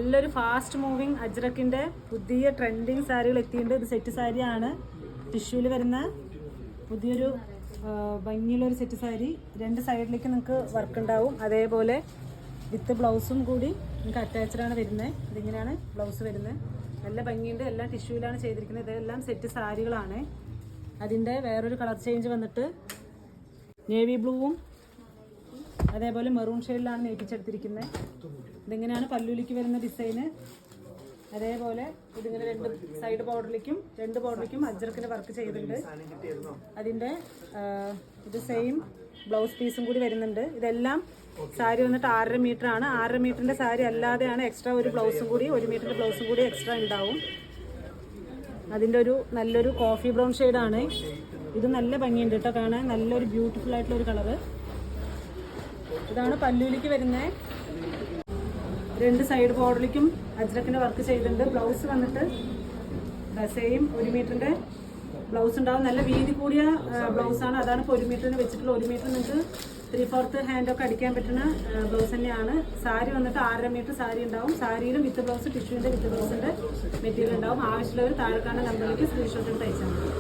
നല്ലൊരു fast moving അജ്രക്കിന്റെ പുതിയ trending സാരികൾ എത്തിയിട്ടുണ്ട്. ഇത് സെറ്റ് സാരിയാണ്, ടിഷ്യൂവിൽ വരുന്ന പുതിയൊരു ഭംഗിയുള്ളൊരു സെറ്റ് സാരി. രണ്ട് സൈഡിലേക്ക് നിങ്ങൾക്ക് വർക്ക് ഉണ്ടാവും, അതേപോലെ വിത്ത് ബ്ലൗസും കൂടി നിങ്ങൾക്ക് അറ്റാച്ച്ഡാണ് വരുന്നത്. ഇതിങ്ങനെയാണ് ബ്ലൗസ് വരുന്നത്. നല്ല ഭംഗിയുണ്ട്, എല്ലാം ടിഷ്യൂവിലാണ് ചെയ്തിരിക്കുന്നത്. ഇതെല്ലാം സെറ്റ് സാരികളാണ്. അതിൻ്റെ വേറൊരു കളർ ചേഞ്ച് വന്നിട്ട് നേവി ബ്ലൂവും അതേപോലെ മെറൂൺ ഷെയ്ഡിലാണ് നെയ്പ്പിച്ചെടുത്തിരിക്കുന്നത്. ഇതിങ്ങനെയാണ് പല്ലുലിക്ക് വരുന്ന ഡിസൈന്. അതേപോലെ ഇതിങ്ങനെ രണ്ട് ബോർഡറിലേക്കും അജ്രക്കിന്റെ വർക്ക് ചെയ്തിട്ടുണ്ട്. അതിൻ്റെ ഇത് സെയിം ബ്ലൗസ് പീസും കൂടി വരുന്നുണ്ട്. ഇതെല്ലാം സാരി വന്നിട്ട് 6.5 മീറ്റർ ആണ്. 6.5 മീറ്ററിന്റെ സാരി അല്ലാതെയാണ് എക്സ്ട്രാ ഒരു ബ്ലൗസും കൂടി, 1 മീറ്ററിന്റെ ബ്ലൗസും കൂടി എക്സ്ട്രാ ഉണ്ടാവും. അതിൻ്റെ ഒരു നല്ലൊരു കോഫി ബ്രൗൺ ഷെയ്ഡാണ്. ഇത് നല്ല ഭംഗിയുണ്ട് കേട്ടോ കാണാൻ, നല്ലൊരു ബ്യൂട്ടിഫുൾ ആയിട്ടുള്ള ഒരു കളറ്. ഇതാണ് പല്ലുവിലേക്ക് വരുന്നത്. രണ്ട് സൈഡ് ബോർഡറിലേക്കും അജ്രക്കിന്റെ വർക്ക് ചെയ്തിട്ടുണ്ട്. ബ്ലൗസ് വന്നിട്ട് സെയിം 1 മീറ്ററിന്റെ ബ്ലൗസ് ഉണ്ടാവും. നല്ല വീതി കൂടിയ ബ്ലൗസാണ്, അതാണ് ഇപ്പോൾ 1 മീറ്ററിന് വെച്ചിട്ടുള്ള. 1 മീറ്റർ നിങ്ങൾക്ക് 3/4 ഹാൻഡൊക്കെ അടിക്കാൻ പറ്റുന്ന ബ്ലൗസ് തന്നെയാണ്. സാരി വന്നിട്ട് 6.5 മീറ്റർ സാരി ഉണ്ടാവും. സാരിയിലും വിത്ത് ബ്ലൗസ്, ടിഷ്യൂവിന്റെ വിത്ത് ബ്ലൗസിന്റെ മെറ്റീരിയൽ ഉണ്ടാവും. ആവശ്യമുള്ളവർ താഴെ കാണുന്ന നമ്പറിലേക്ക് സ്ക്രീൻഷോട്ട് എടുത്ത് അയച്ചാൽ മതി.